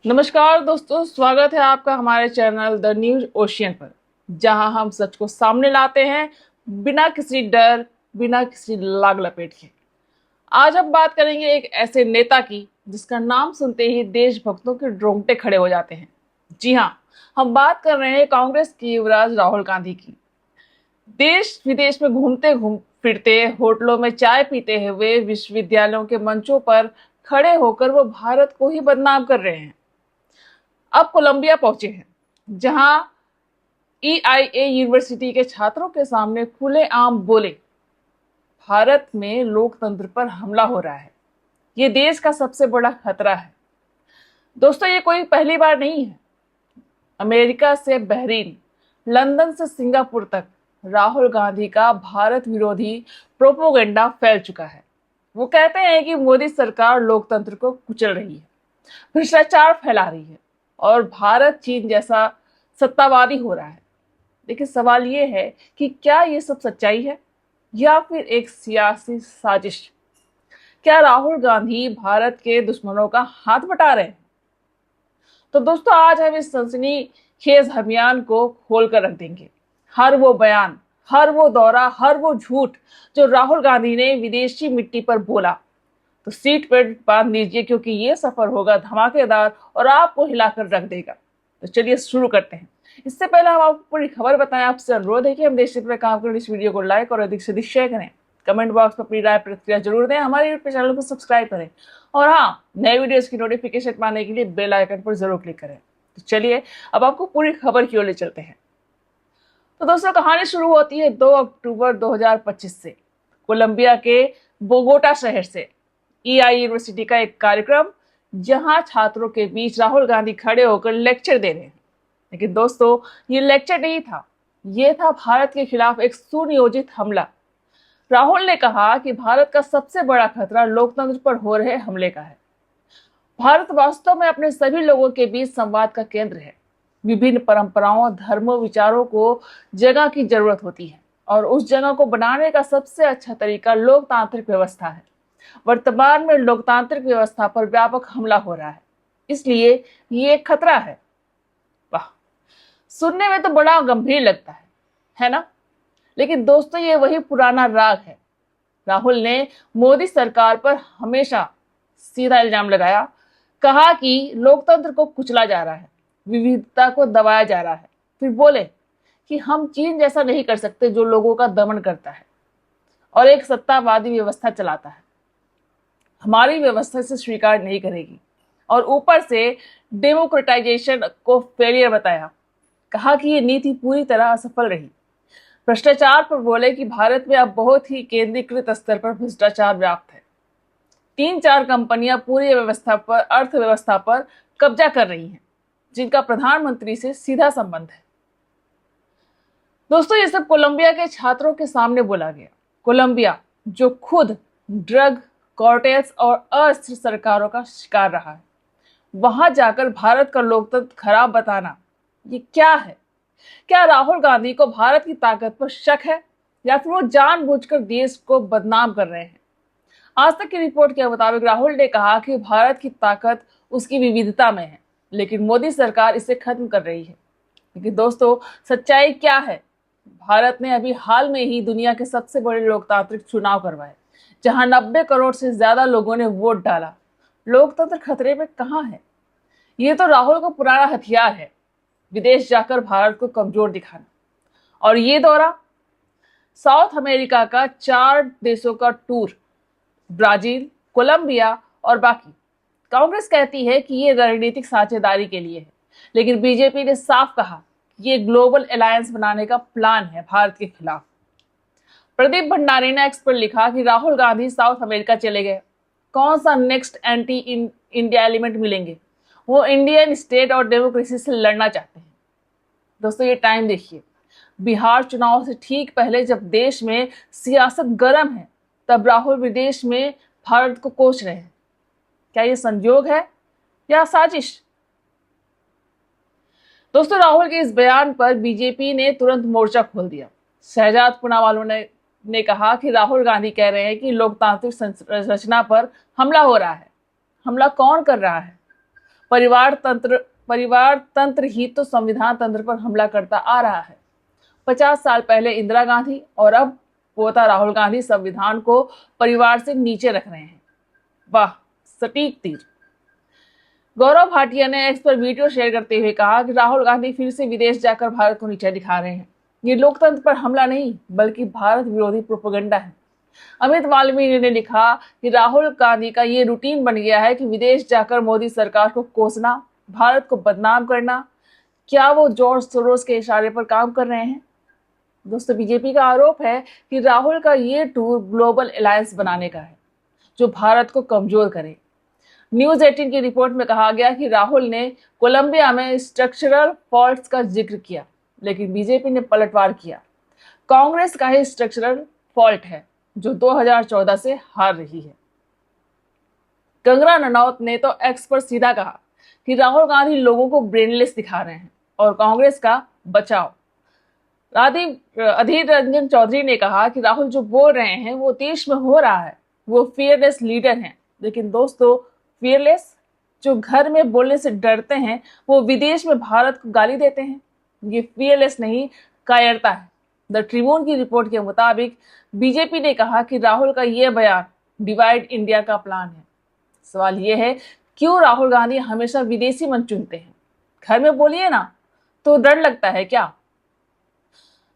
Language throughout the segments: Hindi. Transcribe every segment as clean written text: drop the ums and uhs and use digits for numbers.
नमस्कार दोस्तों, स्वागत है आपका हमारे चैनल द न्यूज ओशियन पर, जहां हम सच को सामने लाते हैं बिना किसी डर, बिना किसी लाग लपेट के। आज हम बात करेंगे एक ऐसे नेता की जिसका नाम सुनते ही देशभक्तों के रोंगटे खड़े हो जाते हैं। जी हाँ, हम बात कर रहे हैं कांग्रेस की युवराज राहुल गांधी की। देश विदेश में घूम फिरते, होटलों में चाय पीते हुए, विश्वविद्यालयों के मंचों पर खड़े होकर वो भारत को ही बदनाम कर रहे हैं। अब कोलंबिया पहुंचे हैं, जहां EIA यूनिवर्सिटी के छात्रों के सामने खुलेआम बोले, भारत में लोकतंत्र पर हमला हो रहा है, ये देश का सबसे बड़ा खतरा है। दोस्तों, ये कोई पहली बार नहीं है। अमेरिका से बहरीन, लंदन से सिंगापुर तक राहुल गांधी का भारत विरोधी प्रोपोगंडा फैल चुका है। वो कहते हैं कि मोदी सरकार लोकतंत्र को कुचल रही है, भ्रष्टाचार फैला रही है और भारत चीन जैसा सत्तावादी हो रहा है। लेकिन सवाल ये है कि क्या ये सब सच्चाई है या फिर एक सियासी साजिश? क्या राहुल गांधी भारत के दुश्मनों का हाथ बटा रहे हैं? तो दोस्तों, आज हम इस सनसनीखेज अभियान को खोल कर रख देंगे। हर वो बयान, हर वो दौरा, हर वो झूठ जो राहुल गांधी ने विदेशी मिट्टी पर बोला, तो सीट बेल्ट बांध लीजिए, क्योंकि ये सफर होगा धमाकेदार और आपको हिलाकर रख देगा। तो चलिए शुरू करते हैं। इससे पहले हम आपको पूरी खबर बताएं, आपसे अनुरोध है कि हम देश हित में काम करें। इस वीडियो को लाइक और अधिक से अधिक शेयर करें। कमेंट बॉक्स में अपनी राय प्रतिक्रिया जरूर दें। हमारे यूट्यूब चैनल को सब्सक्राइब करें और हाँ, नए वीडियोस की नोटिफिकेशन पाने के लिए बेल आइकन पर जरूर क्लिक करें। तो चलिए अब आपको पूरी खबर की ओर ले चलते हैं। तो दोस्तों, कहानी शुरू होती है 2 अक्टूबर 2025 से। कोलंबिया के बोगोटा शहर से EI यूनिवर्सिटी का एक कार्यक्रम, जहां छात्रों के बीच राहुल गांधी खड़े होकर लेक्चर दे रहे हैं। लेकिन दोस्तों, ये लेक्चर नहीं था, ये था भारत के खिलाफ एक सुनियोजित हमला। राहुल ने कहा कि भारत का सबसे बड़ा खतरा लोकतंत्र पर हो रहे हमले का है। भारत वास्तव में अपने सभी लोगों के बीच संवाद का केंद्र है। विभिन्न परंपराओं, धर्मों, विचारों को जगह की जरूरत होती है और उस जगह को बनाने का सबसे अच्छा तरीका लोकतांत्रिक व्यवस्था है। वर्तमान में लोकतांत्रिक व्यवस्था पर व्यापक हमला हो रहा है, इसलिए ये एक खतरा है। वाह, सुनने में तो बड़ा गंभीर लगता है ना? लेकिन दोस्तों, ये वही पुराना राग है। राहुल ने मोदी सरकार पर हमेशा सीधा इल्जाम लगाया, कहा कि लोकतंत्र को कुचला जा रहा है, विविधता को दबाया जा रहा है। फिर बोले कि हम चीन जैसा नहीं कर सकते, जो लोगों का दमन करता है और एक सत्तावादी व्यवस्था चलाता है। हमारी व्यवस्था इसे स्वीकार नहीं करेगी। और ऊपर से डेमोक्रेटाइजेशन को फेलियर बताया, कहा कि ये नीति पूरी तरह असफल रही। भ्रष्टाचार पर बोले कि भारत में अब बहुत ही केंद्रीकृत स्तर पर भ्रष्टाचार व्याप्त है। 3-4 कंपनियां पूरी अर्थव्यवस्था पर कब्जा कर रही हैं, जिनका प्रधानमंत्री से सीधा संबंध है। दोस्तों, ये सब कोलंबिया के छात्रों के सामने बोला गया। कोलंबिया, जो खुद ड्रग कार्टेल्स और अस्थिर सरकारों का शिकार रहा है, वहां जाकर भारत का लोकतंत्र खराब बताना, ये क्या है? क्या राहुल गांधी को भारत की ताकत पर शक है या फिर वो जानबूझकर देश को बदनाम कर रहे हैं? आज तक की रिपोर्ट के मुताबिक राहुल ने कहा कि भारत की ताकत उसकी विविधता में है, लेकिन मोदी सरकार इसे खत्म कर रही है। लेकिन दोस्तों, सच्चाई क्या है? भारत ने अभी हाल में ही दुनिया के सबसे बड़े लोकतांत्रिक चुनाव करवाए, जहां 90 करोड़ से ज्यादा लोगों ने वोट डाला। लोकतंत्र खतरे में कहां है? ये तो राहुल का पुराना हथियार है, विदेश जाकर भारत को कमजोर दिखाना। और ये दौरा, साउथ अमेरिका का 4 देशों का टूर, ब्राजील, कोलंबिया और बाकी। कांग्रेस कहती है कि ये रणनीतिक साझेदारी के लिए है, लेकिन बीजेपी ने साफ कहा कि ये ग्लोबल अलायंस बनाने का प्लान है भारत के खिलाफ। प्रदीप भंडारी ने एक्स पर लिखा कि राहुल गांधी साउथ अमेरिका चले गए, कौन सा नेक्स्ट एंटी इंडिया एलिमेंट मिलेंगे? वो इंडियन स्टेट और डेमोक्रेसी से लड़ना चाहते हैं। दोस्तों, ये टाइम देखिए, बिहार चुनाव से ठीक पहले जब देश में सियासत गर्म है, तब राहुल विदेश में भारत को कोच रहे हैं। क्या ये संयोग है या साजिश? दोस्तों, राहुल के इस बयान पर बीजेपी ने तुरंत मोर्चा खोल दिया। शहजाद पूनावाला ने कहा कि राहुल गांधी कह रहे हैं कि लोकतांत्रिक संरचना पर हमला हो रहा है। हमला कौन कर रहा है? परिवार तंत्र ही तो संविधान तंत्र पर हमला करता आ रहा है। 50 साल पहले इंदिरा गांधी और अब पोता राहुल गांधी संविधान को परिवार से नीचे रख रहे हैं। वाह, सटीक तीर। गौरव भाटिया ने एक्स पर वीडियो शेयर करते हुए कहा कि राहुल गांधी फिर से विदेश जाकर भारत को नीचे दिखा रहे हैं। ये लोकतंत्र पर हमला नहीं बल्कि भारत विरोधी प्रोपेगेंडा है। अमित वाल्मीकि ने लिखा कि राहुल गांधी का ये रूटीन बन गया है कि विदेश जाकर मोदी सरकार को कोसना, भारत को बदनाम करना। क्या वो जॉर्ज सोरोस के इशारे पर काम कर रहे हैं? दोस्तों, बीजेपी का आरोप है कि राहुल का ये टूर ग्लोबल अलायंस बनाने का है जो भारत को कमजोर करे। न्यूज 18 की रिपोर्ट में कहा गया कि राहुल ने कोलंबिया में स्ट्रक्चरल फॉल्ट्स का जिक्र किया, लेकिन बीजेपी ने पलटवार किया। कांग्रेस का ही स्ट्रक्चरल फॉल्ट है जो 2014 से हार रही है। कंगना रनौत ने तो एक्स पर सीधा कहा कि राहुल गांधी लोगों को ब्रेनलेस दिखा रहे हैं और कांग्रेस का बचाव। अधीर रंजन चौधरी ने कहा कि राहुल जो बोल रहे हैं वो देश में हो रहा है, वो फियरलेस लीडर हैं। लेकिन दोस्तों, फियरलेस जो घर में बोलने से डरते हैं वो विदेश में भारत को गाली देते हैं। ये फियरलेस नहीं, कायरता है। द ट्रिब्यून की रिपोर्ट के मुताबिक बीजेपी ने कहा कि राहुल का यह बयान डिवाइड इंडिया का प्लान है। सवाल यह है, क्यों राहुल गांधी हमेशा विदेशी मन चुनते हैं? घर में बोलिए ना तो डर लगता है क्या?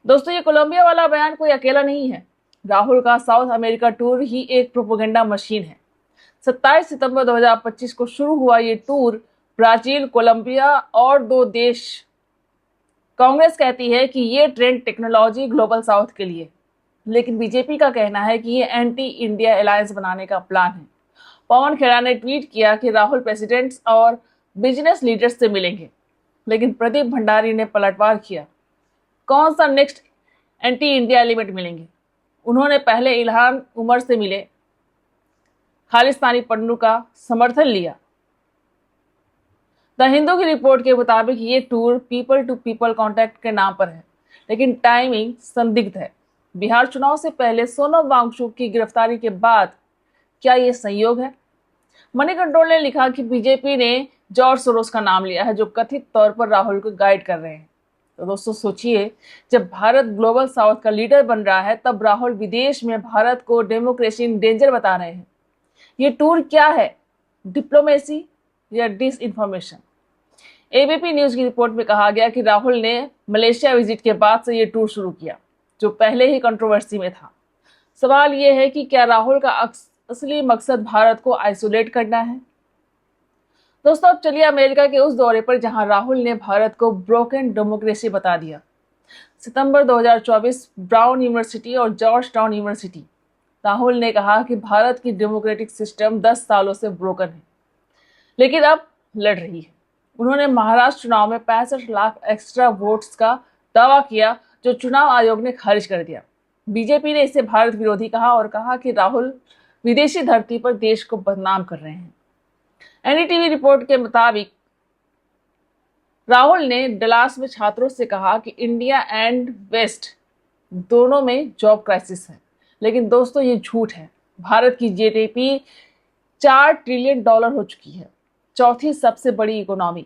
दोस्तों, ये कोलंबिया वाला बयान कोई अकेला नहीं है। राहुल का साउथ अमेरिका टूर ही एक प्रोपेगेंडा मशीन है। 27 सितंबर 2025 को शुरू हुआ ये टूर ब्राजील, कोलंबिया और 2 देश। कांग्रेस कहती है कि ये ट्रेंड टेक्नोलॉजी ग्लोबल साउथ के लिए, लेकिन बीजेपी का कहना है कि ये एंटी इंडिया अलायंस बनाने का प्लान है। पवन खेड़ा ने ट्वीट किया कि राहुल प्रेसिडेंट्स और बिजनेस लीडर्स से मिलेंगे, लेकिन प्रदीप भंडारी ने पलटवार किया। कौन सा नेक्स्ट एंटी इंडिया एलिमेंट मिलेंगे? उन्होंने पहले इल्हान उमर से मिले, खालिस्तानी पन्नू का समर्थन लिया। द हिंदू की रिपोर्ट के मुताबिक ये tour people to people contact के नाम पर है, लेकिन टाइमिंग संदिग्ध है। बिहार चुनाव से पहले सोनम वांगचुक की गिरफ्तारी के बाद क्या ये संयोग है? मनी कंट्रोल ने लिखा कि बीजेपी ने जॉर्ज सोरोस का नाम लिया है जो कथित तौर पर राहुल को गाइड कर रहे हैं। तो दोस्तों सोचिए, जब भारत ग्लोबल साउथ का लीडर बन रहा है तब राहुल विदेश में भारत को डेमोक्रेसी इन डेंजर बता रहे हैं। ये टूर क्या है, डिप्लोमेसी या डिस इन्फॉर्मेशन? एबीपी न्यूज की रिपोर्ट में कहा गया कि राहुल ने मलेशिया विजिट के बाद से ये टूर शुरू किया जो पहले ही कंट्रोवर्सी में था। सवाल यह है कि क्या राहुल का असली मकसद भारत को आइसोलेट करना है? दोस्तों, अब चलिए अमेरिका के उस दौरे पर जहां राहुल ने भारत को ब्रोकन डेमोक्रेसी बता दिया। सितंबर 2024 ब्राउन यूनिवर्सिटी और जॉर्ज टाउन यूनिवर्सिटी। राहुल ने कहा कि भारत की डेमोक्रेटिक सिस्टम 10 सालों से ब्रोकन है, लेकिन अब लड़ रही है। उन्होंने महाराष्ट्र चुनाव में 65 लाख एक्स्ट्रा वोट्स का दावा किया जो चुनाव आयोग ने खारिज कर दिया। बीजेपी ने इसे भारत विरोधी कहा और कहा कि राहुल विदेशी धरती पर देश को बदनाम कर रहे हैं। एनडीटीवी रिपोर्ट के मुताबिक राहुल ने डलास में छात्रों से कहा कि इंडिया एंड वेस्ट दोनों में जॉब क्राइसिस है। लेकिन दोस्तों, ये झूठ है। भारत की जीडीपी $4 ट्रिलियन हो चुकी है, चौथी सबसे बड़ी इकोनॉमी।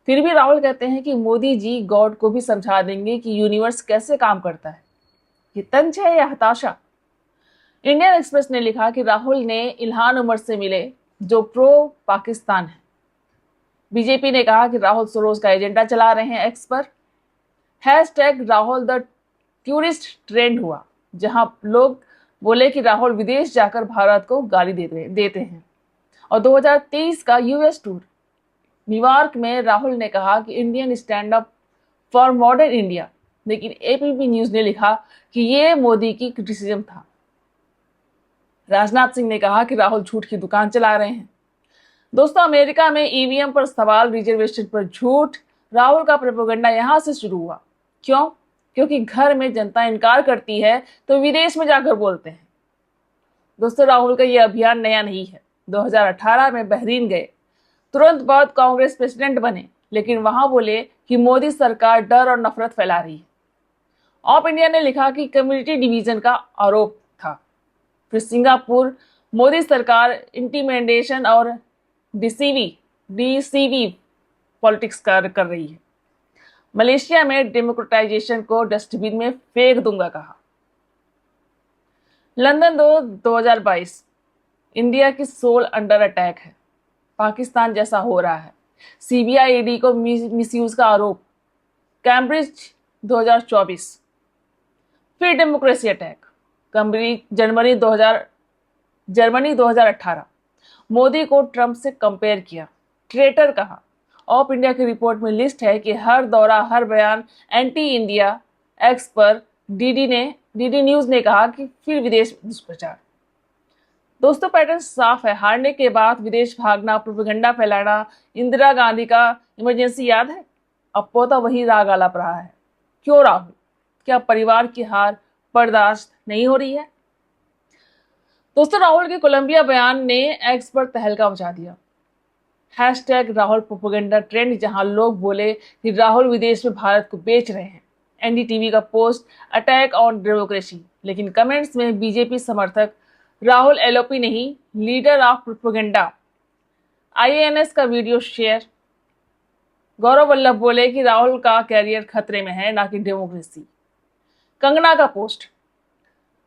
फिर भी राहुल कहते हैं कि मोदी जी गॉड को भी समझा देंगे कि यूनिवर्स कैसे काम करता है। ये तंज है या हताशा? इंडियन एक्सप्रेस ने लिखा कि राहुल ने इल्हान उमर से मिले जो प्रो पाकिस्तान है। बीजेपी ने कहा कि राहुल सोरोस का एजेंडा चला रहे हैं। एक्स पर #राहुल द टूरिस्ट ट्रेंड हुआ, जहां लोग बोले कि राहुल विदेश जाकर भारत को गाली देते हैं। और 2023 का यूएस टूर। न्यूयॉर्क में राहुल ने कहा कि Indian stand up for modern India, लेकिन एबीपी न्यूज ने लिखा कि ये मोदी की क्रिटिसिज्म था। राजनाथ सिंह ने कहा कि राहुल झूठ की दुकान चला रहे हैं। दोस्तों, अमेरिका में ईवीएम पर सवाल, रिजर्वेशन पर झूठ। राहुल का प्रोपेगेंडा यहां से शुरू हुआ। क्यों? क्योंकि घर में जनता इनकार करती है तो विदेश में जाकर बोलते हैं। दोस्तों, राहुल का यह अभियान नया नहीं है। 2018 में बहरीन गए, तुरंत बाद कांग्रेस प्रेसिडेंट बने, लेकिन वहां बोले कि मोदी सरकार डर और नफरत फैला रही है। ऑफ इंडिया ने लिखा कि कम्युनिटी डिवीजन का आरोप था। फिर सिंगापुर, मोदी सरकार इंटिमिडेशन और डिसीवी डीसीवी पॉलिटिक्स कर रही है। मलेशिया में डेमोक्रेटाइजेशन को डस्टबिन में फेंक दूंगा कहा। लंदन 2022, इंडिया की सोल अंडर अटैक है। पाकिस्तान जैसा हो रहा है। सीबीआई ईडी को मिसयूज का आरोप। कैम्ब्रिज 2024, फिर डेमोक्रेसी अटैक। जर्मनी 2018, मोदी को ट्रंप से कंपेयर किया, ट्रेटर कहा। ऑफ इंडिया की रिपोर्ट में लिस्ट है कि हर दौरा, हर बयान एंटी इंडिया। एक्स पर डीडी न्यूज ने कहा कि फिर विदेश दुष्प्रचार। दोस्तों, पैटर्न साफ है। हारने के बाद विदेश भागना, प्रोपेगेंडा फैलाना। इंदिरा गांधी का इमरजेंसी याद है? अब पोता वही राग आलाप रहा है। क्यों राहुल? क्या परिवार की हार बर्दाश्त नहीं हो रही है? दोस्तों, राहुल के कोलंबिया बयान ने एक्स पर तहलका मचा दिया। हैशटैग राहुल प्रोपेगेंडा ट्रेंड, जहां लोग बोले कि राहुल विदेश में भारत को बेच रहे हैं। एनडीटीवी का पोस्ट, अटैक ऑन डेमोक्रेसी, लेकिन कमेंट्स में बीजेपी समर्थक, राहुल एलओपी नहीं, लीडर ऑफ प्रोपेगेंडा। आईएएनएस का वीडियो शेयर। गौरव वल्लभ बोले कि राहुल का कैरियर खतरे में है, ना कि डेमोक्रेसी। कंगना का पोस्ट,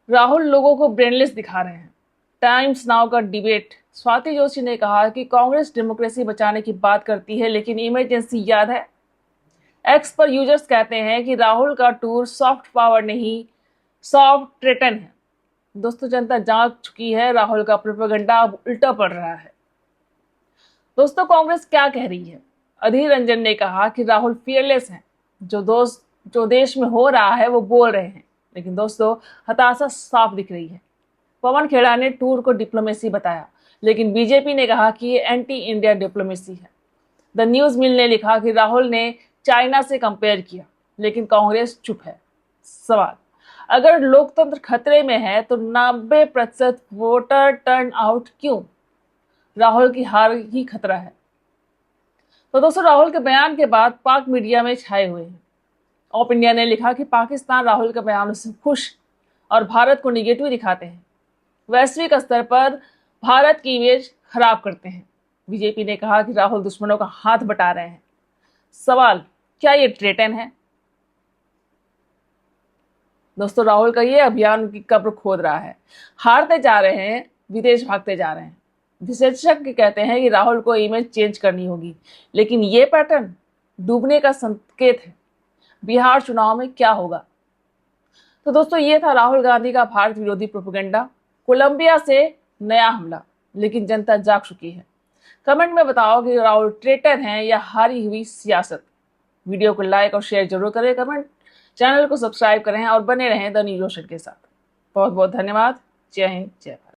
राहुल लोगों को ब्रेनलेस दिखा रहे हैं। टाइम्स नाउ का डिबेट, स्वाति जोशी ने कहा कि कांग्रेस डेमोक्रेसी बचाने की बात करती है, लेकिन इमरजेंसी याद है? एक्स पर यूजर्स कहते हैं कि राहुल का टूर सॉफ्ट पावर नहीं, सॉफ्ट ट्रेटन है। दोस्तों, जनता जाग चुकी है। राहुल का प्रोपेगेंडा अब उल्टा पड़ रहा है। दोस्तों, कांग्रेस क्या कह रही है? अधीर रंजन ने कहा कि राहुल फियरलेस हैं। जो देश में हो रहा है वो बोल रहे हैं, लेकिन दोस्तों हताशा साफ दिख रही है। पवन खेड़ा ने टूर को डिप्लोमेसी बताया, लेकिन बीजेपी ने कहा कि ये एंटी इंडिया डिप्लोमेसी है। द न्यूज मिल ने लिखा कि राहुल ने चाइना से कंपेयर किया, लेकिन कांग्रेस चुप है। सवाल, अगर लोकतंत्र खतरे में है तो 90% वोटर टर्न आउट क्यों? राहुल की हार ही खतरा है। तो दोस्तों, राहुल के बयान के बाद पाक मीडिया में छाए हुए हैं। ऑफ इंडिया ने लिखा कि पाकिस्तान राहुल के बयानों से खुश और भारत को निगेटिव दिखाते हैं, वैश्विक स्तर पर भारत की इमेज खराब करते हैं। बीजेपी ने कहा कि राहुल दुश्मनों का हाथ बटा रहे हैं। सवाल, क्या ये ट्रेटन है? दोस्तों, राहुल का ये अभियान उनकी कब्र खोद रहा है। हारते जा रहे हैं, विदेश भागते जा रहे हैं। विशेषज्ञ कहते हैं कि राहुल को इमेज चेंज करनी होगी, लेकिन ये पैटर्न डूबने का संकेत है। बिहार चुनाव में क्या होगा? तो दोस्तों, ये था राहुल गांधी का भारत विरोधी प्रोपेगेंडा। कोलंबिया से नया हमला, लेकिन जनता जाग चुकी है। कमेंट में बताओ कि राहुल ट्रेटर हैं या हारी हुई सियासत। वीडियो को लाइक और शेयर जरूर करें। चैनल को सब्सक्राइब करें और बने रहें द न्यूज रोशन के साथ। बहुत बहुत धन्यवाद। जय हिंद, जय भारत।